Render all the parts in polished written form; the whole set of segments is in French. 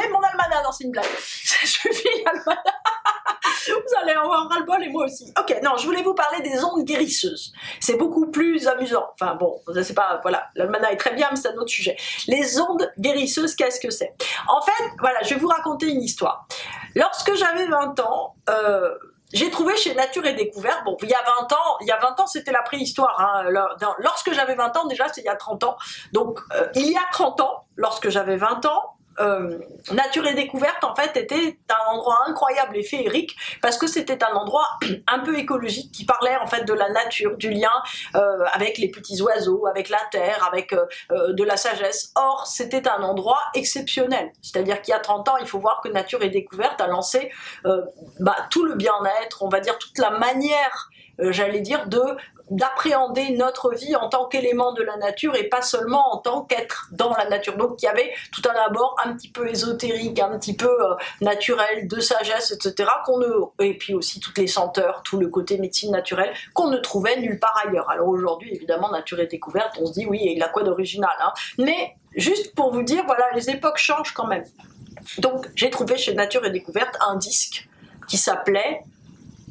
avez mon almanach, non c'est une blague. Je finis l'almanach. Vous allez avoir ras-le-bol et moi aussi. Ok, non, je voulais vous parler des ondes guérisseuses. C'est beaucoup plus amusant. Enfin bon, c'est pas, voilà, l'almanach est très bien, mais c'est un autre sujet. Les ondes guérisseuses, qu'est-ce que c'est? En fait, voilà, je vais vous raconter une histoire. Lorsque j'avais 20 ans, j'ai trouvé chez Nature et Découverte, bon, il y a 20 ans c'était la préhistoire, hein, lorsque j'avais 20 ans, déjà c'est il y a 30 ans, donc il y a 30 ans, lorsque j'avais 20 ans, Nature et Découverte en fait était un endroit incroyable et féerique parce que c'était un endroit un peu écologique qui parlait en fait de la nature, du lien avec les petits oiseaux, avec la terre, avec de la sagesse. Or c'était un endroit exceptionnel, c'est-à-dire qu'il y a 30 ans il faut voir que Nature et Découverte a lancé tout le bien-être, on va dire toute la manière j'allais dire d'appréhender notre vie en tant qu'élément de la nature et pas seulement en tant qu'être dans la nature. Donc il y avait tout un abord un petit peu ésotérique, un petit peu naturel, de sagesse, etc. Et puis aussi toutes les senteurs, tout le côté médecine naturelle qu'on ne trouvait nulle part ailleurs. Alors aujourd'hui évidemment Nature et Découverte, on se dit oui il a quoi d'original, hein. Mais juste pour vous dire voilà les époques changent quand même. Donc j'ai trouvé chez Nature et Découverte un disque qui s'appelait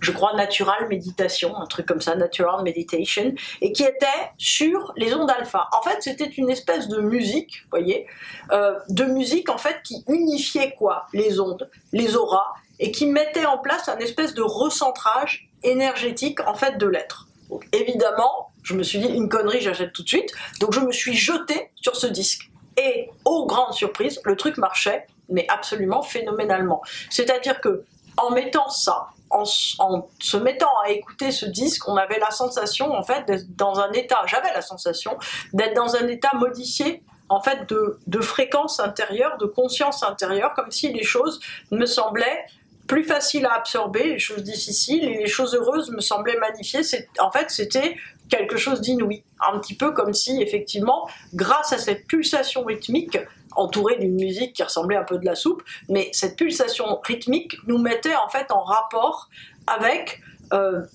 je crois Natural Meditation, un truc comme ça, Natural Meditation, et qui était sur les ondes alpha. En fait, c'était une espèce de musique, vous voyez, de musique en fait qui unifiait quoi? Les ondes, les auras, et qui mettait en place un espèce de recentrage énergétique en fait de l'être. Donc évidemment, je me suis dit une connerie, j'achète tout de suite, donc je me suis jetée sur ce disque. Et, aux grandes surprises, le truc marchait, mais absolument phénoménalement. C'est-à-dire que, en mettant ça, en se mettant à écouter ce disque, on avait la sensation en fait d'être dans un état, j'avais la sensation d'être dans un état modifié en fait de fréquence intérieure, de conscience intérieure, comme si les choses me semblaient plus faciles à absorber, les choses difficiles et les choses heureuses me semblaient magnifiées. En fait c'était quelque chose d'inouï, un petit peu comme si effectivement grâce à cette pulsation rythmique entourée d'une musique qui ressemblait un peu de la soupe, mais cette pulsation rythmique nous mettait en fait en rapport avec,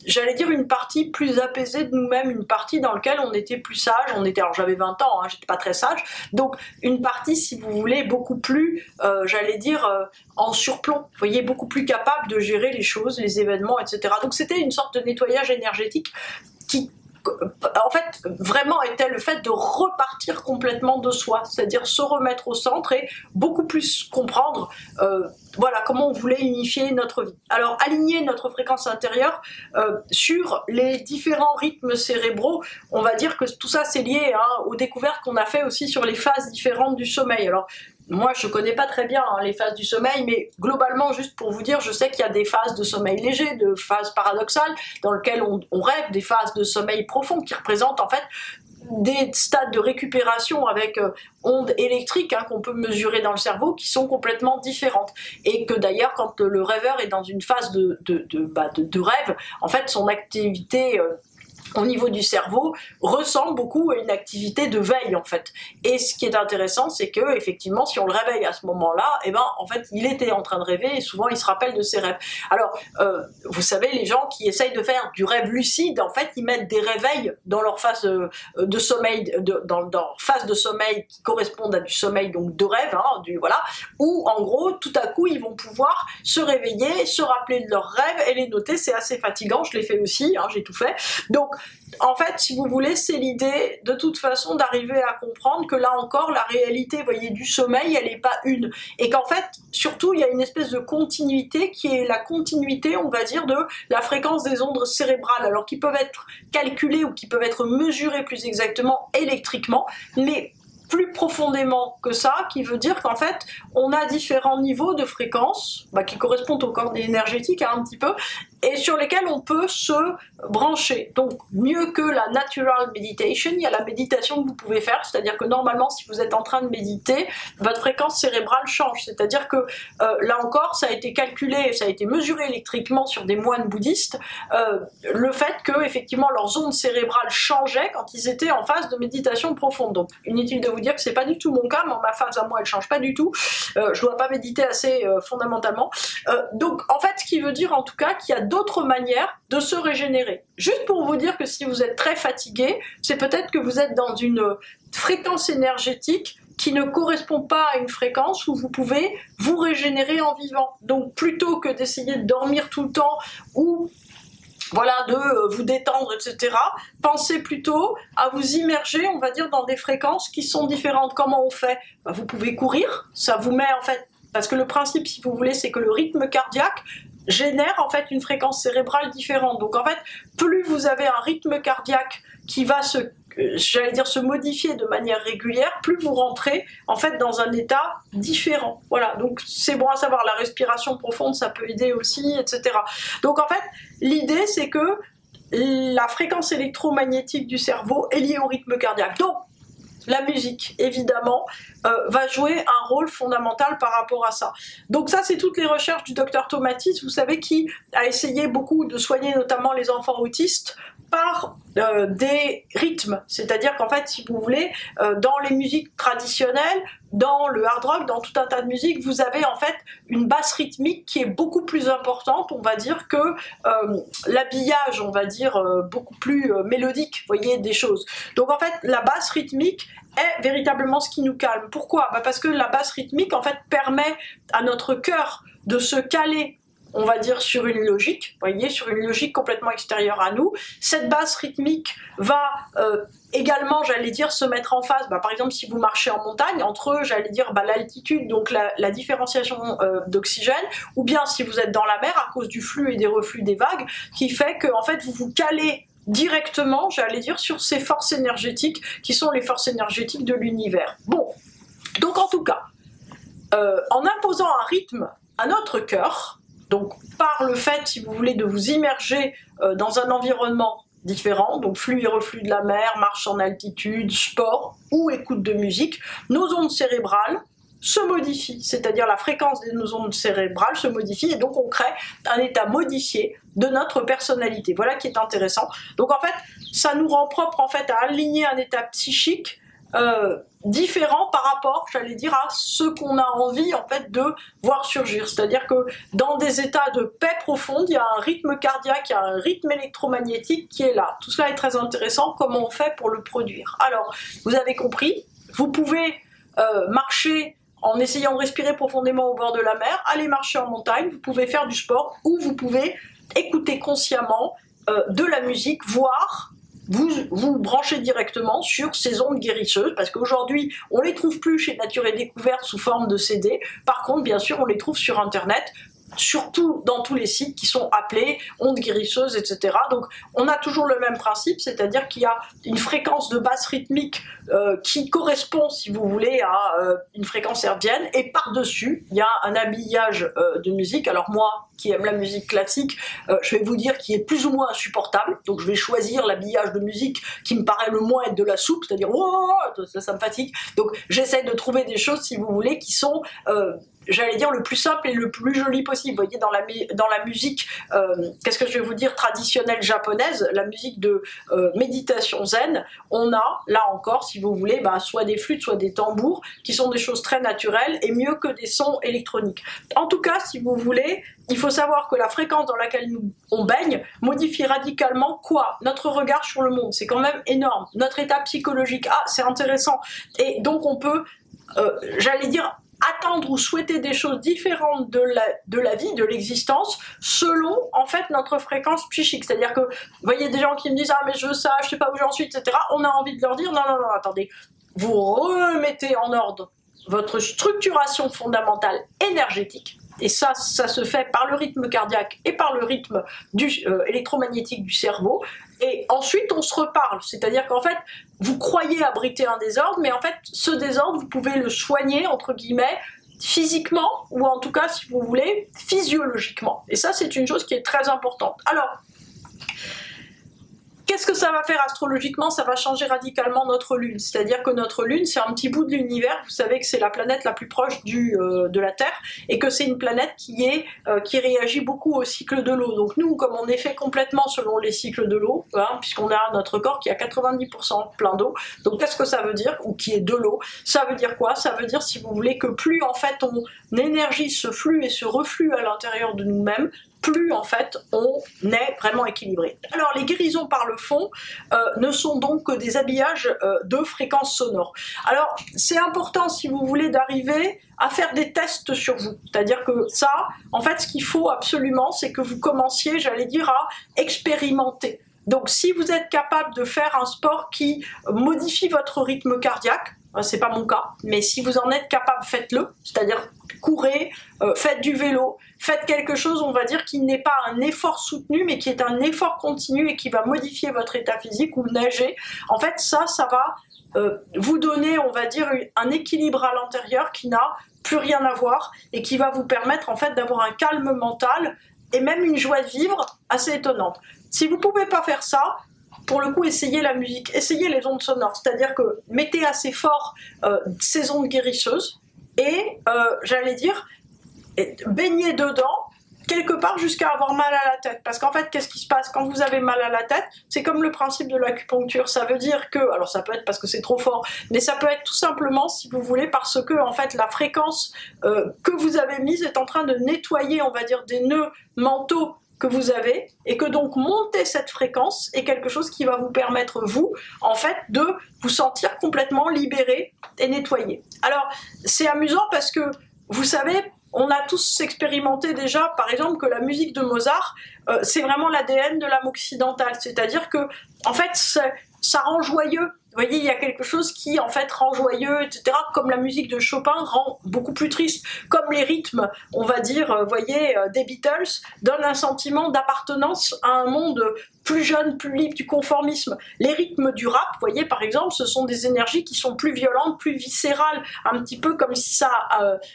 j'allais dire une partie plus apaisée de nous-mêmes, une partie dans laquelle on était plus sage, alors j'avais 20 ans, hein, j'étais pas très sage, donc une partie si vous voulez beaucoup plus, j'allais dire en surplomb, vous voyez, beaucoup plus capable de gérer les choses, les événements, etc. Donc c'était une sorte de nettoyage énergétique qui en fait vraiment était le fait de repartir complètement de soi, c'est-à-dire se remettre au centre et beaucoup plus comprendre voilà comment on voulait unifier notre vie. Alors aligner notre fréquence intérieure sur les différents rythmes cérébraux, on va dire que tout ça c'est lié hein, aux découvertes qu'on a fait aussi sur les phases différentes du sommeil. Alors moi je connais pas très bien hein, les phases du sommeil, mais globalement juste pour vous dire, je sais qu'il y a des phases de sommeil léger, de phases paradoxales, dans lesquelles on rêve, des phases de sommeil profond qui représentent en fait des stades de récupération avec ondes électriques hein, qu'on peut mesurer dans le cerveau qui sont complètement différentes et que d'ailleurs quand le rêveur est dans une phase de rêve, en fait son activité au niveau du cerveau ressemble beaucoup à une activité de veille en fait. Et ce qui est intéressant c'est que effectivement si on le réveille à ce moment-là, et ben en fait il était en train de rêver et souvent il se rappelle de ses rêves. Alors vous savez les gens qui essayent de faire du rêve lucide, en fait ils mettent des réveils dans leur phase de sommeil, dans leur phase de sommeil qui correspondent à du sommeil donc de rêve, hein, voilà, où en gros tout à coup ils vont pouvoir se réveiller, se rappeler de leurs rêves et les noter. C'est assez fatigant, je l'ai fait aussi, hein, j'ai tout fait. Donc en fait, si vous voulez, c'est l'idée de toute façon d'arriver à comprendre que là encore, la réalité, vous voyez, du sommeil, elle n'est pas une. Et qu'en fait, surtout, il y a une espèce de continuité qui est la continuité, on va dire, de la fréquence des ondes cérébrales, alors qui peuvent être calculées ou qui peuvent être mesurées plus exactement électriquement, mais plus profondément que ça, qui veut dire qu'en fait, on a différents niveaux de fréquences qui correspondent au corps énergétique hein, un petit peu, et sur lesquels on peut se brancher. Donc mieux que la natural meditation, il y a la méditation que vous pouvez faire, c'est-à-dire que normalement si vous êtes en train de méditer, votre fréquence cérébrale change, c'est-à-dire que là encore ça a été calculé, ça a été mesuré électriquement sur des moines bouddhistes, le fait que effectivement leurs ondes cérébrales changeaient quand ils étaient en phase de méditation profonde. Donc inutile de vous dire que c'est pas du tout mon cas, mais ma phase à moi elle change pas du tout, je dois pas méditer assez fondamentalement, donc en fait ce qui veut dire en tout cas qu'il y a d'autres manières de se régénérer. Juste pour vous dire que si vous êtes très fatigué, c'est peut-être que vous êtes dans une fréquence énergétique qui ne correspond pas à une fréquence où vous pouvez vous régénérer en vivant. Donc plutôt que d'essayer de dormir tout le temps ou voilà, de vous détendre, etc. Pensez plutôt à vous immerger, on va dire, dans des fréquences qui sont différentes. Comment on fait? Vous pouvez courir, ça vous met en fait, parce que le principe, si vous voulez, c'est que le rythme cardiaque génère en fait une fréquence cérébrale différente. Donc en fait, plus vous avez un rythme cardiaque qui va se modifier de manière régulière, plus vous rentrez en fait dans un état différent. Voilà, donc c'est bon à savoir, la respiration profonde, ça peut aider aussi, etc. Donc en fait, l'idée c'est que la fréquence électromagnétique du cerveau est liée au rythme cardiaque. Donc, la musique, évidemment, va jouer un rôle fondamental par rapport à ça. Donc ça, c'est toutes les recherches du docteur Tomatis, vous savez, qui a essayé beaucoup de soigner notamment les enfants autistes par des rythmes. C'est-à-dire qu'en fait, si vous voulez, dans les musiques traditionnelles, dans le hard rock, dans tout un tas de musiques, vous avez en fait une basse rythmique qui est beaucoup plus importante, on va dire, que l'habillage, on va dire, beaucoup plus mélodique, vous voyez, des choses. Donc en fait, la basse rythmique est véritablement ce qui nous calme. Pourquoi? Parce que la basse rythmique, en fait, permet à notre cœur de se caler, on va dire, sur une logique, vous voyez, sur une logique complètement extérieure à nous. Cette basse rythmique va également, j'allais dire, se mettre en phase, par exemple, si vous marchez en montagne, entre, j'allais dire, l'altitude, donc la différenciation d'oxygène, ou bien si vous êtes dans la mer, à cause du flux et des reflux des vagues, qui fait que, en fait, vous vous calez directement, j'allais dire, sur ces forces énergétiques, qui sont les forces énergétiques de l'univers. Bon, donc en tout cas, en imposant un rythme à notre cœur, donc par le fait, si vous voulez, de vous immerger dans un environnement différent, donc flux et reflux de la mer, marche en altitude, sport ou écoute de musique, nos ondes cérébrales se modifient, c'est-à-dire la fréquence de nos ondes cérébrales se modifie et donc on crée un état modifié de notre personnalité. Voilà qui est intéressant. Donc en fait, ça nous rend propre en fait à aligner un état psychique différent par rapport, j'allais dire, à ce qu'on a envie en fait de voir surgir. C'est-à-dire que dans des états de paix profonde, il y a un rythme cardiaque, il y a un rythme électromagnétique qui est là. Tout cela est très intéressant, comment on fait pour le produire. Alors, vous avez compris, vous pouvez marcher en essayant de respirer profondément au bord de la mer, aller marcher en montagne, vous pouvez faire du sport ou vous pouvez écouter consciemment de la musique, voire vous branchez directement sur ces ondes guérisseuses, parce qu'aujourd'hui, on les trouve plus chez Nature et Découverte sous forme de CD. Par contre, bien sûr, on les trouve sur Internet, surtout dans tous les sites qui sont appelés ondes guérisseuses, etc. Donc, on a toujours le même principe, c'est-à-dire qu'il y a une fréquence de basse rythmique qui correspond, si vous voulez, à une fréquence hertzienne, et par-dessus, il y a un habillage de musique. Alors moi, qui aime la musique classique, je vais vous dire qui est plus ou moins insupportable, donc je vais choisir l'habillage de musique qui me paraît le moins être de la soupe, c'est-à-dire oh, ça me fatigue. Donc j'essaie de trouver des choses, si vous voulez, qui sont j'allais dire le plus simple et le plus joli possible. Vous voyez, dans la musique, qu'est-ce que je vais vous dire, traditionnelle japonaise, la musique de méditation zen, on a, là encore, si vous voulez, soit des flûtes, soit des tambours, qui sont des choses très naturelles et mieux que des sons électroniques. En tout cas, si vous voulez, il faut savoir que la fréquence dans laquelle on baigne modifie radicalement quoi? Notre regard sur le monde. C'est quand même énorme. Notre état psychologique, c'est intéressant. Et donc on peut, j'allais dire, attendre ou souhaiter des choses différentes de la vie, de l'existence, selon en fait notre fréquence psychique. C'est-à-dire que, vous voyez des gens qui me disent « Ah mais je veux ça, je sais pas où j'en suis, etc. » On a envie de leur dire « Non, non, non, attendez, vous remettez en ordre votre structuration fondamentale énergétique. » Et ça se fait par le rythme cardiaque et par le rythme électromagnétique du cerveau. Et ensuite, on se reparle. C'est-à-dire qu'en fait, vous croyez abriter un désordre, mais en fait, ce désordre, vous pouvez le soigner, entre guillemets, physiquement, ou en tout cas, si vous voulez, physiologiquement. Et ça, c'est une chose qui est très importante. Alors, qu'est-ce que ça va faire astrologiquement? Ça va changer radicalement notre Lune. C'est-à-dire que notre Lune, c'est un petit bout de l'univers. Vous savez que c'est la planète la plus proche de la Terre et que c'est une planète qui réagit beaucoup au cycle de l'eau. Donc nous, comme on est fait complètement selon les cycles de l'eau, puisqu'on a notre corps qui a 90% plein d'eau. Donc qu'est-ce que ça veut dire? Ou qui est de l'eau? Ça veut dire quoi? Ça veut dire, si vous voulez, que plus en fait on énergie ce flux et ce reflux à l'intérieur de nous-mêmes, plus en fait on est vraiment équilibré. Alors les guérisons par le fond ne sont donc que des habillages de fréquences sonores. Alors c'est important si vous voulez d'arriver à faire des tests sur vous, c'est-à-dire que ça, en fait ce qu'il faut absolument c'est que vous commenciez, j'allais dire, à expérimenter. Donc si vous êtes capable de faire un sport qui modifie votre rythme cardiaque, c'est pas mon cas, mais si vous en êtes capable, faites-le, c'est-à-dire courez, faites du vélo, faites quelque chose, on va dire, qui n'est pas un effort soutenu, mais qui est un effort continu et qui va modifier votre état physique, ou nager. En fait, ça va vous donner, on va dire, un équilibre à l'intérieur qui n'a plus rien à voir et qui va vous permettre en fait d'avoir un calme mental et même une joie de vivre assez étonnante. Si vous ne pouvez pas faire ça, pour le coup, essayez la musique, essayez les ondes sonores, c'est-à-dire que mettez assez fort ces ondes guérisseuses et, j'allais dire, baignez dedans, quelque part jusqu'à avoir mal à la tête. Parce qu'en fait, qu'est-ce qui se passe quand vous avez mal à la tête? C'est comme le principe de l'acupuncture. Ça veut dire que, alors ça peut être parce que c'est trop fort, mais ça peut être tout simplement, si vous voulez, parce que en fait la fréquence que vous avez mise est en train de nettoyer, on va dire, des nœuds mentaux que vous avez, et que donc monter cette fréquence est quelque chose qui va vous permettre, vous, en fait, de vous sentir complètement libéré et nettoyé. Alors, c'est amusant parce que, vous savez, on a tous expérimenté déjà, par exemple, que la musique de Mozart, c'est vraiment l'ADN de l'âme occidentale, c'est-à-dire que, en fait, ça rend joyeux. Vous voyez, il y a quelque chose qui, en fait, rend joyeux, etc., comme la musique de Chopin rend beaucoup plus triste, comme les rythmes, on va dire, vous voyez, des Beatles, donnent un sentiment d'appartenance à un monde plus jeune, plus libre du conformisme. Les rythmes du rap, vous voyez, par exemple, ce sont des énergies qui sont plus violentes, plus viscérales, un petit peu comme si ça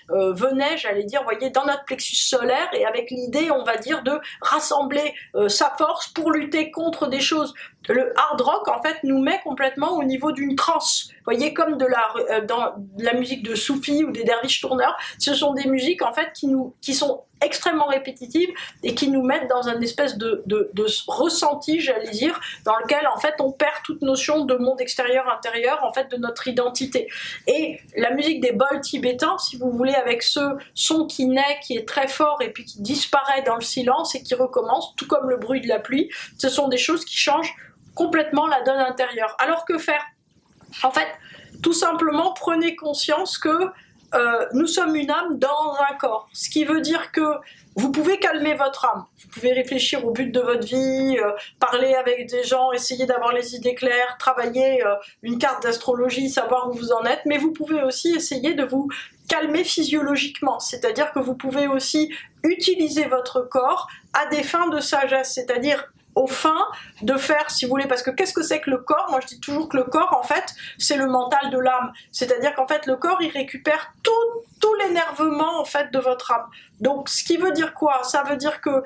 venait, j'allais dire, vous voyez, dans notre plexus solaire, et avec l'idée, on va dire, de rassembler sa force pour lutter contre des choses. Le hard rock, en fait, nous met complètement au niveau d'une transe. Vous voyez, comme dans la musique de Soufi ou des derviches tourneurs, ce sont des musiques, en fait, qui sont extrêmement répétitives et qui nous mettent dans une espèce de ressenti, j'allais dire, dans lequel, en fait, on perd toute notion de monde extérieur-intérieur, en fait, de notre identité. Et la musique des bols tibétains, si vous voulez, avec ce son qui naît, qui est très fort et puis qui disparaît dans le silence et qui recommence, tout comme le bruit de la pluie, ce sont des choses qui changent complètement la donne intérieure. Alors que faire? En fait, tout simplement, prenez conscience que nous sommes une âme dans un corps. Ce qui veut dire que vous pouvez calmer votre âme. Vous pouvez réfléchir au but de votre vie, parler avec des gens, essayer d'avoir les idées claires, travailler une carte d'astrologie, savoir où vous en êtes, mais vous pouvez aussi essayer de vous calmer physiologiquement, c'est-à-dire que vous pouvez aussi utiliser votre corps à des fins de sagesse, c'est-à-dire aux fins de faire, si vous voulez, parce que qu'est-ce que c'est que le corps? Moi je dis toujours que le corps, en fait, c'est le mental de l'âme, c'est-à-dire qu'en fait le corps il récupère tout l'énervement en fait de votre âme. Donc ce qui veut dire quoi? Ça veut dire que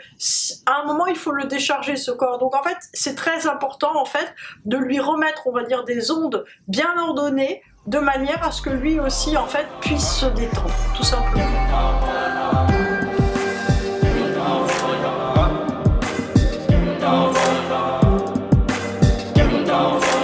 à un moment il faut le décharger, ce corps. Donc en fait c'est très important en fait de lui remettre, on va dire, des ondes bien ordonnées, de manière à ce que lui aussi en fait puisse se détendre, tout simplement. Down.